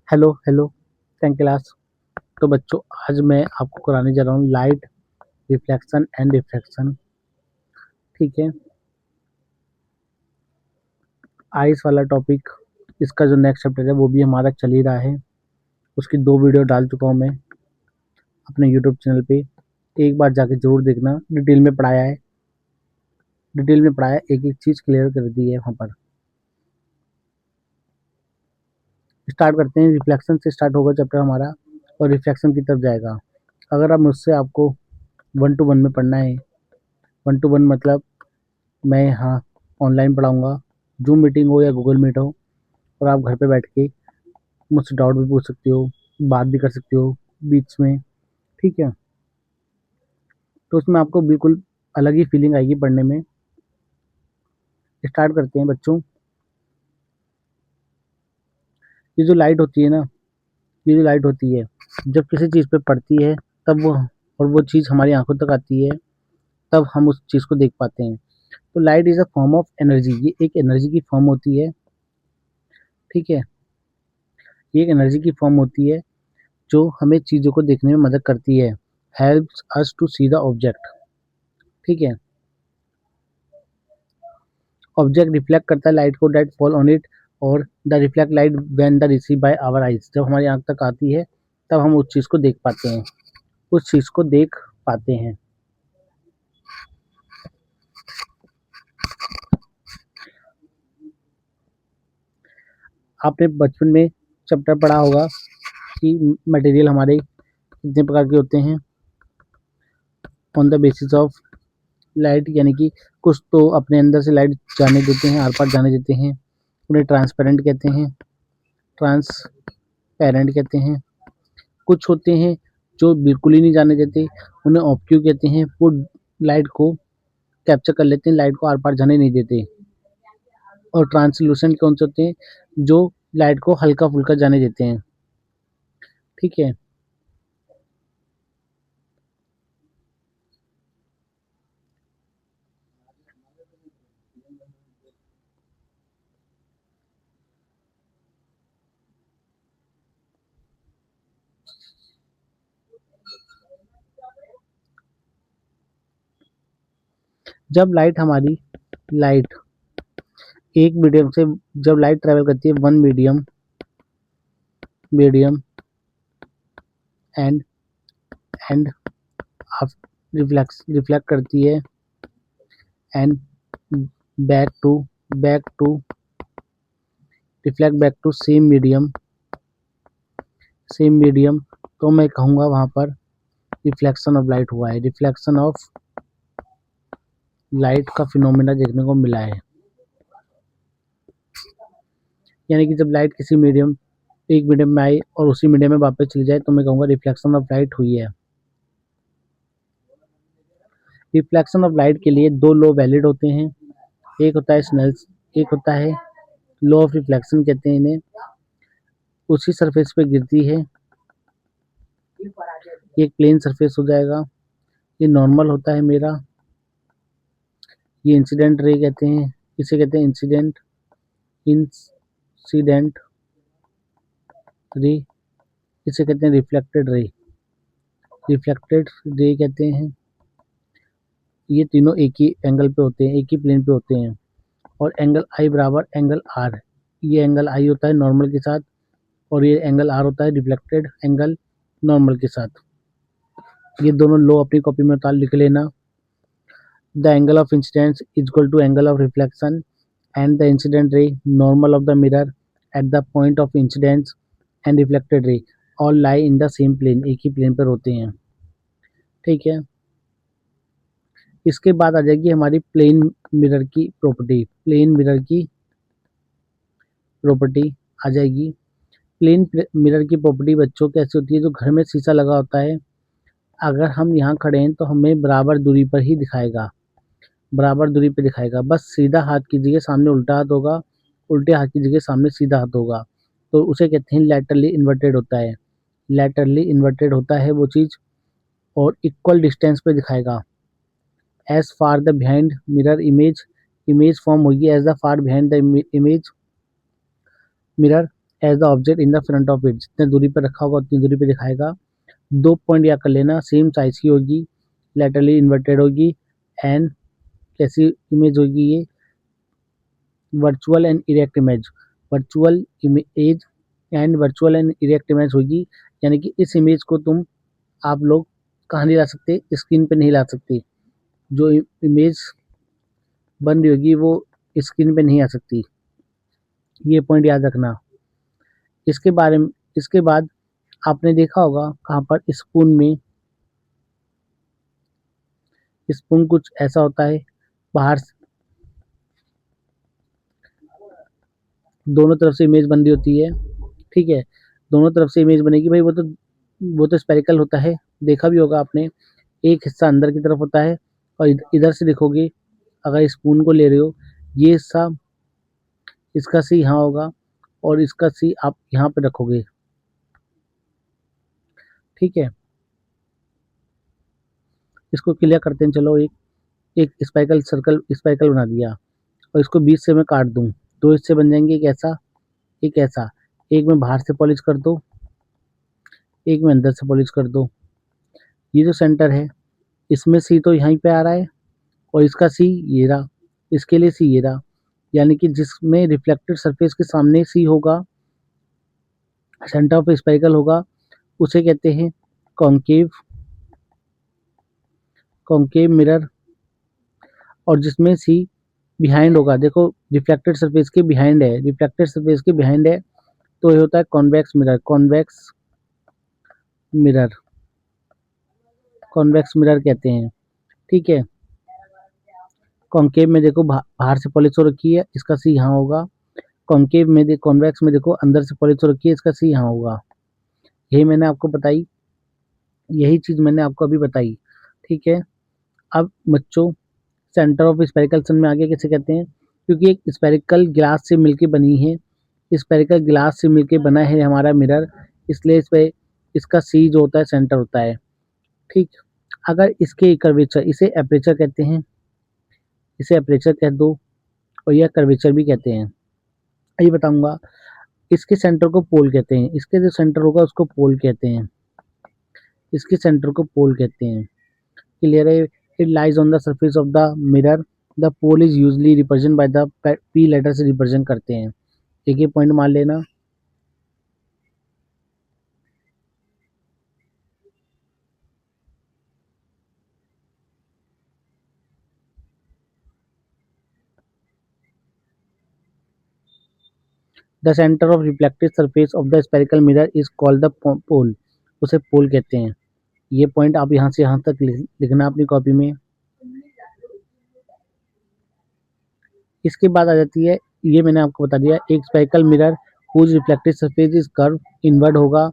Hello hello. Thank class. तो बच्चों, आज मैं आपको कराने जा रहा हूँ लाइट रिफ्लेक्शन एंड रिफ्रैक्शन। ठीक है, आइस वाला टॉपिक। इसका जो नेक्स्ट चैप्टर है वो भी हमारा चल ही रहा है। उसकी 2 वीडियो डाल चुका हूँ मैं अपने यूट्यूब चैनल पे। एक बार जाके जरूर देखना, डिटेल में पढ़ाया है। डिटेल में पढ़ाया, एक एक चीज़ क्लियर कर दी है वहाँ पर। स्टार्ट करते हैं, रिफ्लेक्शन से स्टार्ट होगा चैप्टर हमारा और रिफ्लेक्शन की तरफ जाएगा। अगर आप मुझसे आपको 1-to-1 में पढ़ना है, 1-to-1 मतलब मैं यहाँ ऑनलाइन पढ़ाऊँगा, ज़ूम मीटिंग हो या गूगल मीट हो, और आप घर पे बैठ के मुझसे डाउट भी पूछ सकते हो, बात भी कर सकते हो बीच में। ठीक है, तो उसमें आपको बिल्कुल अलग ही फीलिंग आएगी पढ़ने में। स्टार्ट करते हैं बच्चों। ये जो लाइट होती है ना, ये जो लाइट होती है, जब किसी चीज़ पे पड़ती है तब वो, और वो चीज़ हमारी आंखों तक आती है, तब हम उस चीज़ को देख पाते हैं। तो light is a form of energy, ये एक एनर्जी की फॉर्म होती है। ठीक है, ये एक एनर्जी की फॉर्म होती है जो हमें चीज़ों को देखने में मदद करती है, helps us to see the object. ठीक है, ऑब्जेक्ट रिफ्लेक्ट करता है लाइट को डेट फॉल ऑन इट, और the reflect light when the receive by our eyes, जब हमारी आंख तक आती है तब हम उस चीज़ को देख पाते हैं, उस चीज़ को देख पाते हैं। आपने बचपन में चैप्टर पढ़ा होगा कि मटेरियल हमारे कितने प्रकार के होते हैं on the basis of light, यानी कि कुछ तो अपने अंदर से लाइट जाने देते हैं, आर पार जाने देते हैं, उन्हें ट्रांसपेरेंट कहते हैं, ट्रांसपेरेंट कहते हैं। कुछ होते हैं जो बिल्कुल ही नहीं जाने देते, उन्हें ऑब्क्यू कहते हैं, वो लाइट को कैप्चर कर लेते हैं, लाइट को आर पार जाने नहीं देते। और ट्रांसल्यूसेंट कौन से होते हैं, जो लाइट को हल्का फुल्का जाने देते हैं। ठीक है, जब लाइट हमारी लाइट एक मीडियम से, जब लाइट ट्रेवल करती है one medium medium and and reflect करती है and back to back to reflect back to same medium, तो मैं कहूँगा वहाँ पर रिफ्लेक्शन ऑफ लाइट हुआ है, रिफ्लेक्शन ऑफ लाइट का फिनोमेना देखने को मिला है। यानी कि जब लाइट किसी मीडियम, एक मीडियम में आई और उसी मीडियम में वापस चली जाए, तो मैं कहूँगा रिफ्लेक्शन ऑफ लाइट हुई है। रिफ्लेक्शन ऑफ लाइट के लिए 2 लॉ वैलिड होते हैं। एक होता है स्नेल्स, एक होता है लॉ ऑफ रिफ्लेक्शन कहते हैं इन्हें। उसी सरफेस पे गिरती है, ये एक प्लेन सरफेस हो जाएगा, ये नॉर्मल होता है मेरा, ये इंसिडेंट रे कहते हैं, इसे कहते हैं इंसिडेंट रे, इसे कहते हैं रिफ्लेक्टेड रे कहते हैं। ये तीनों एक ही एंगल पे होते हैं, एक ही प्लेन पे होते हैं, और एंगल आई बराबर एंगल आर, ये एंगल आई होता है नॉर्मल के साथ, और ये एंगल आर होता है रिफ्लेक्टेड एंगल नॉर्मल के साथ। ये दोनों लो अपनी कॉपी में उतार लिख लेना। The angle of incidence is equal to angle of reflection and the incident ray normal of the mirror at the point of incidence and reflected ray all lie in the same plane, एक ही plane पर होते हैं। ठीक है, इसके बाद आ जाएगी हमारी प्लेन मिरर की प्रॉपर्टी आ जाएगी। प्लेन मिरर की प्रॉपर्टी बच्चों कैसे होती है, जो घर में शीशा लगा होता है, अगर हम यहाँ खड़े हैं तो हमें बराबर दूरी पर ही दिखाएगा, बराबर दूरी पे दिखाएगा। बस सीधा हाथ की जगह सामने उल्टा हाथ होगा, उल्टे हाथ की जगह सामने सीधा हाथ होगा, तो उसे कहते हैं लैटरली इन्वर्टेड होता है। लैटरली इन्वर्टेड होता है वो चीज़, और इक्वल डिस्टेंस पे दिखाएगा। As far the behind mirror image, image form होगी as the far behind the image mirror, as the object in the front of it, जितने दूरी पर रखा होगा उतनी दूरी पे दिखाएगा। 2 पॉइंट याद कर लेना, सेम साइज की होगी, लैटरली इन्वर्टेड होगी, एंड कैसी इमेज होगी ये, virtual and erect image, virtual image and virtual and erect image होगी। यानी कि इस इमेज को आप लोग कहाँ नहीं ला सकते, स्क्रीन पे नहीं ला सकते। जो इमेज बन रही होगी वो स्क्रीन पे नहीं आ सकती, ये पॉइंट याद रखना। इसके बाद आपने देखा होगा कहाँ पर स्पून कुछ ऐसा होता है, बाहर दोनों तरफ से इमेज बन रही होती है, ठीक है, दोनों तरफ से इमेज बनेगी भाई, वो तो स्पेरिकल होता है, देखा भी होगा आपने। एक हिस्सा अंदर की तरफ होता है और इधर से देखोगे, अगर स्पून को ले रहे हो, ये हिस्सा, इसका सी यहाँ होगा और इसका सी आप यहाँ पे रखोगे, ठीक है। इसको क्लियर करते हैं, चलो। एक स्पाइकल बना दिया और इसको बीच से मैं काट दूं, दो हिस्से बन जाएंगे, एक ऐसा, एक में बाहर से पॉलिश कर दो, एक में अंदर से पॉलिश कर दो। ये जो सेंटर है, इसमें सी तो यहीं पे आ रहा है और इसका सी ये रहा, इसके लिए सी ये रहा, यानी कि जिसमें रिफ्लेक्टेड सरफेस के सामने सी होगा, सेंटर ऑफ स्पाइकल होगा, उसे कहते हैं कॉन्केव कॉन्केव मिरर। और जिसमें सी बिहाइंड होगा, देखो रिफ्लेक्टेड सरफेस के बिहाइंड है, तो ये होता है मिरर कॉन्वेक्स मिरर कहते हैं, ठीक है। कॉन्केव में देखो बाहर से पॉलिश हो रखी है, इसका सी यहाँ होगा। कॉन्वेक्स में देखो अंदर से पॉलिश हो रखी है, इसका सी यहाँ होगा। यही मैंने आपको बताई, यही चीज मैंने आपको अभी बताई, ठीक है। अब बच्चों, सेंटर ऑफ स्पेरिकल सन में आगे कैसे कहते हैं, क्योंकि एक स्पेरिकल ग्लास से मिलके बनी है, स्पेरिकल ग्लास से मिलके बना है हमारा मिरर, इसलिए इस पे इसका सी जो होता है सेंटर होता है, ठीक। अगर इसके कर्वेचर, इसे अपर्चर कह दो और यह कर्वेचर भी कहते हैं, ये बताऊंगा। इसके सेंटर को पोल कहते हैं, इसके जो सेंटर होगा उसको पोल कहते हैं, इसके सेंटर को पोल कहते हैं, क्लियर है। It lies on the surface of the mirror, the pole is usually represent by the P letter से रिप्रेजेंट करते हैं। एक ही पॉइंट मान लेना। The centre of reflected surface of the spherical mirror is called the pole, उसे pole कहते हैं। ये पॉइंट आप यहाँ से यहाँ तक लिखना अपनी कॉपी में। इसके बाद आ जाती है, ये मैंने आपको बता दिया, एक spherical mirror whose reflected surface is curve inward होगा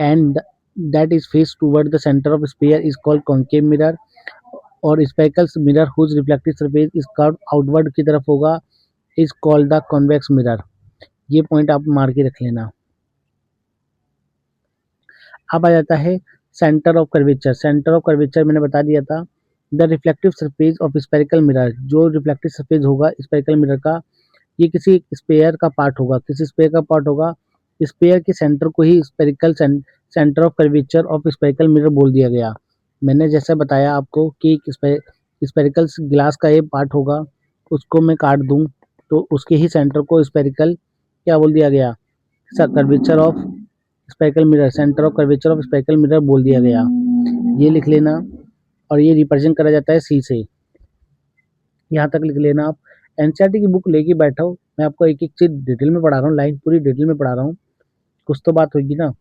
and that is face toward the centre of sphere is called concave mirror. और spherical mirror whose reflected surface is curve outward की तरफ होगा is called the convex mirror. ये point आप मार के रख लेना। अब आ जाता है centre of curvature. Centre of curvature मैंने बता दिया था, the reflective surface of spherical mirror, जो रिफ्लेक्टिव सरफेस होगा स्पेरिकल मिरर का, ये किसी स्पेयर का पार्ट होगा, स्पेयर के सेंटर को ही spherical centre of curvature of spherical mirror बोल दिया गया। मैंने जैसे बताया आपको कि स्पेरिकल ग्लास का ये पार्ट होगा, उसको मैं काट दूं तो उसके ही सेंटर को स्पेरिकल क्या बोल दिया गया, curvature of spherical mirror, centre of curvature of spherical mirror बोल दिया गया। ये लिख लेना। और ये रिप्रेजेंट करा जाता है सी से, यहाँ तक लिख लेना आप। एनसीईआरटी की बुक लेके बैठा हो, मैं आपको एक एक चीज डिटेल में पढ़ा रहा हूँ, लाइन पूरी डिटेल में पढ़ा रहा हूँ, कुछ तो बात होगी ना।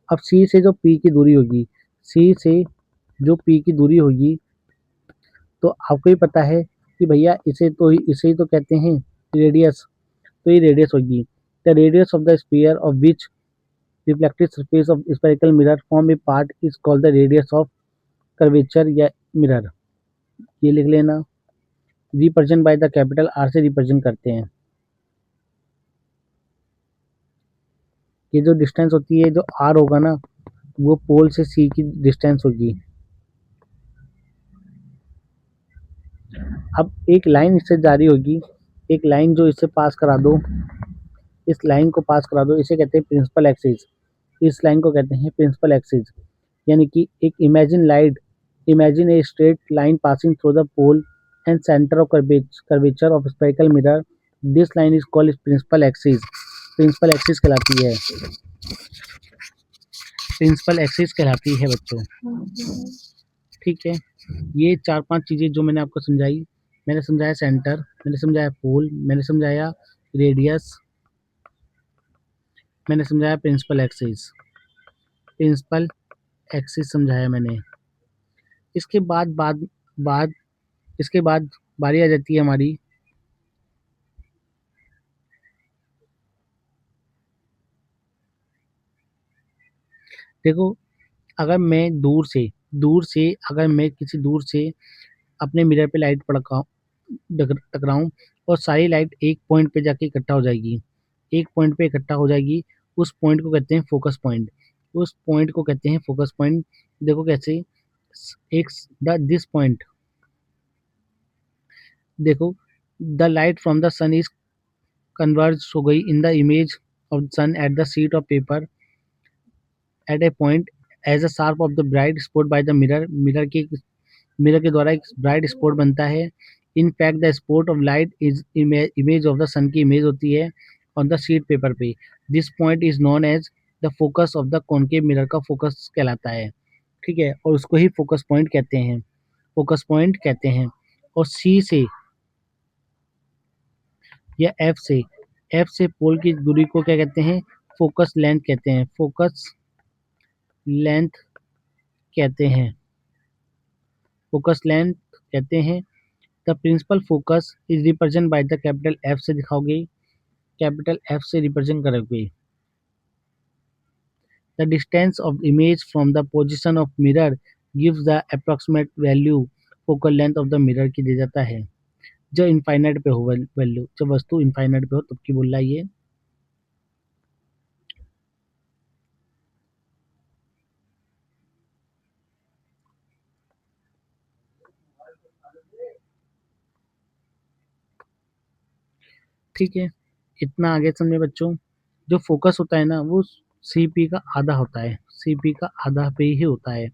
अब सी से जो पी की दूरी होगी, सी से जो पी की दूरी होगी, तो आपको ही पता है कि भैया इसे ही तो कहते हैं रेडियस, तो ये रेडियस होगी। The radius of the sphere of which reflected surface of spherical mirror form a part is called the radius of curvature या मिरर। ये लिख लेना। Represent by the capital R से रिप्रेजेंट करते हैं। ये जो डिस्टेंस होती है, जो आर होगा ना, वो पोल से सी की डिस्टेंस होगी। अब एक लाइन इससे जारी होगी, एक लाइन जो इससे पास करा दो, इस लाइन को पास करा दो, इसे कहते हैं प्रिंसिपल एक्सिस। इस लाइन को कहते हैं प्रिंसिपल एक्सिस, यानी कि एक imagine a straight line passing through the pole and centre of curvature of spherical mirror. This line is called principal axis. Principal axis कहलाती है, प्रिंसिपल एक्सिस कहलाती है बच्चों। ठीक है, ये 4-5 चीज़ें जो मैंने आपको समझाई, मैंने समझाया सेंटर, मैंने समझाया पोल, मैंने समझाया रेडियस, मैंने समझाया प्रिंसिपल एक्सिस। प्रिंसिपल एक्सिस समझाया मैंने। इसके बाद बाद बाद इसके बाद बारी आ जाती है हमारी देखो, अगर मैं दूर से अगर मैं किसी दूर से अपने मिरर पे लाइट टकराऊं और सारी लाइट एक पॉइंट पे जाके इकट्ठा हो जाएगी, एक पॉइंट पे इकट्ठा हो जाएगी, उस पॉइंट को कहते हैं फोकस पॉइंट। उस पॉइंट को कहते हैं फोकस पॉइंट। देखो कैसे, एक दिस पॉइंट, देखो the light from the sun is converge हो गई in the image of sun at the sheet of paper at a point as a sharp of the bright spot by the mirror के द्वारा एक bright spot बनता है। In fact the spot of light is image of the sun की image होती है on the sheet paper पे। This point is known as the focus of the concave mirror का फोकस कहलाता है। ठीक है, और उसको ही फोकस पॉइंट कहते हैं, फोकस पॉइंट कहते हैं। और सी से या एफ से पोल की दूरी को क्या कहते हैं, फोकस लेंथ कहते हैं, फोकस लेंथ कहते हैं, फोकस लेंथ कहते हैं। The principal focus is represent by the capital F से दिखाओगे, कैपिटल एफ से रिप्रेजेंट करोगे। The distance of image from the position of mirror gives the approximate value focal length of the mirror की दे जाता है। जब इनफाइनाइट पे हो वैल्यू, जब वस्तु इनफाइनाइट पे हो तब की बोल रहा है ये। ठीक है, इतना आगे समझे बच्चों। जो फोकस होता है ना वो सीपी का आधा होता है, सीपी का आधा पे ही होता है।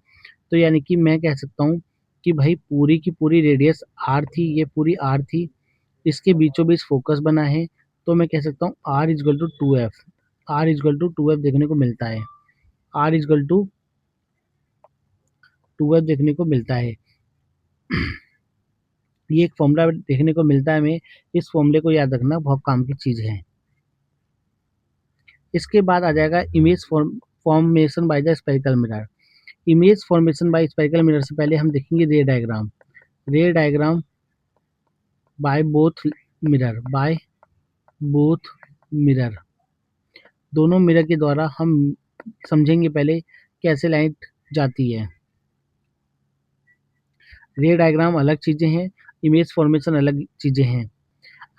तो यानी कि मैं कह सकता हूँ कि भाई पूरी की पूरी रेडियस आर थी, ये पूरी आर थी, इसके बीचों बीच फोकस बना है, तो मैं कह सकता हूँ R is equal to two F, R is equal to two F देखने को मिलता है, R is equal to two F देखने को मिलता है। ये एक फॉर्मूला देखने को मिलता है हमें, इस फॉर्मूले को याद रखना बहुत काम की चीज़ है। इसके बाद आ जाएगा image formation by the spherical mirror. Image formation by spherical mirror से पहले हम देखेंगे रे डायग्राम, रे diagram by both mirror, by both mirror, दोनों मिरर के द्वारा हम समझेंगे पहले कैसे लाइट जाती है। रे डायग्राम अलग चीज़ें हैं, इमेज फॉर्मेशन अलग चीज़ें हैं।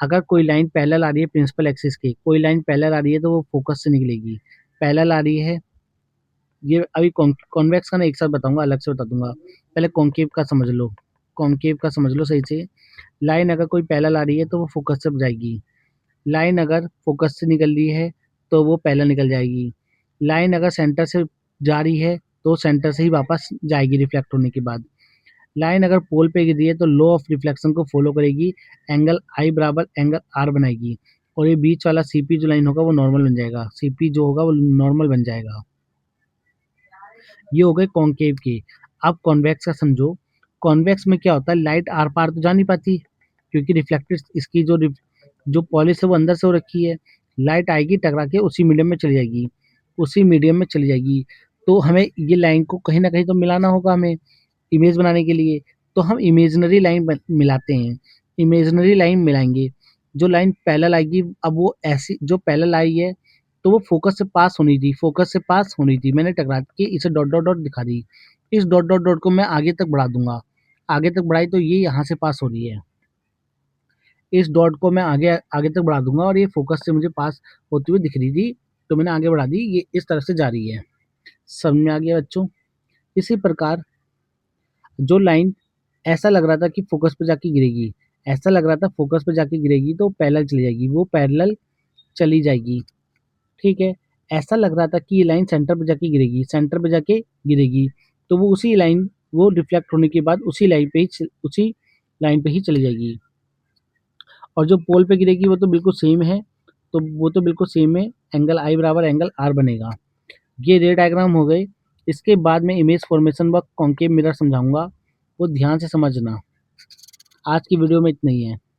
अगर कोई लाइन पैरेलल आ रही है प्रिंसिपल एक्सिस की, कोई लाइन पैरेलल आ रही है तो वो फोकस से निकलेगी। पैरेलल आ रही है, ये अभी कॉन्वेक्स का ना एक साथ बताऊंगा, अलग से बता दूंगा, पहले कॉन्केव का समझ लो, कॉन्केव का समझ लो सही से। लाइन अगर कोई पैरेलल आ रही है तो वो फोकस से जाएगी, लाइन अगर फोकस से निकल रही है तो वो पैरेलल निकल जाएगी, लाइन अगर सेंटर से जा रही है तो सेंटर से ही वापस जाएगी रिफ्लेक्ट होने के बाद। लाइन अगर पोल पे गिर रही है तो लॉ ऑफ रिफ्लेक्शन को फॉलो करेगी, एंगल आई बराबर एंगल आर बनाएगी, और ये बीच वाला सीपी जो लाइन होगा वो नॉर्मल बन जाएगा, सीपी जो होगा वो नॉर्मल बन जाएगा। ये हो गए कॉन्केव के। अब कॉन्वेक्स का समझो, कॉन्वेक्स में क्या होता है, लाइट आर पार तो जा नहीं पाती क्योंकि रिफ्लेक्टेड इसकी जो पॉलिश है वो अंदर से हो रखी है, लाइट आएगी टकरा के उसी मीडियम में चली जाएगी, उसी मीडियम में चली जाएगी। तो हमें ये लाइन को कहीं ना कहीं तो मिलाना होगा हमें इमेज बनाने के लिए, तो हम इमेजनरी लाइन मिलाते हैं, इमेजनरी लाइन मिलाएंगे। जो लाइन पैरेलल आएगी, अब वो ऐसी जो पैरेलल आई है तो वो फोकस से पास होनी थी, फोकस से पास होनी थी, मैंने टकरा के इसे डॉट डॉट डॉट दिखा दी, इस डॉट डॉट डॉट को मैं आगे तक बढ़ा दूंगा, आगे तक बढ़ाई तो ये यहाँ से पास हो रही है, इस डॉट को मैं आगे आगे तक बढ़ा दूंगा और ये फोकस से मुझे पास होती हुई दिख रही थी तो मैंने आगे बढ़ा दी, ये इस तरह से जा रही है। समझ में आ गया बच्चों। इसी प्रकार जो लाइन ऐसा लग रहा था कि फोकस पे जाके गिरेगी, ऐसा लग रहा था फोकस पे जाके गिरेगी तो पैरेलल चली जाएगी, वो पैरेलल चली जाएगी। ठीक है, ऐसा लग रहा था कि ये लाइन सेंटर पे जाके गिरेगी, सेंटर पे जाके गिरेगी, तो वो उसी लाइन वो रिफ्लेक्ट होने के बाद उसी लाइन पे ही चली जाएगी। और जो पोल पे गिरेगी वो तो बिल्कुल सेम है, तो वो तो बिल्कुल सेम है, एंगल आई बराबर एंगल आर बनेगा। ये रे डायग्राम हो गए। इसके बाद मैं इमेज फॉर्मेशन व कॉन्केव मिरर समझाऊंगा, वो ध्यान से समझना। आज की वीडियो में इतना ही है।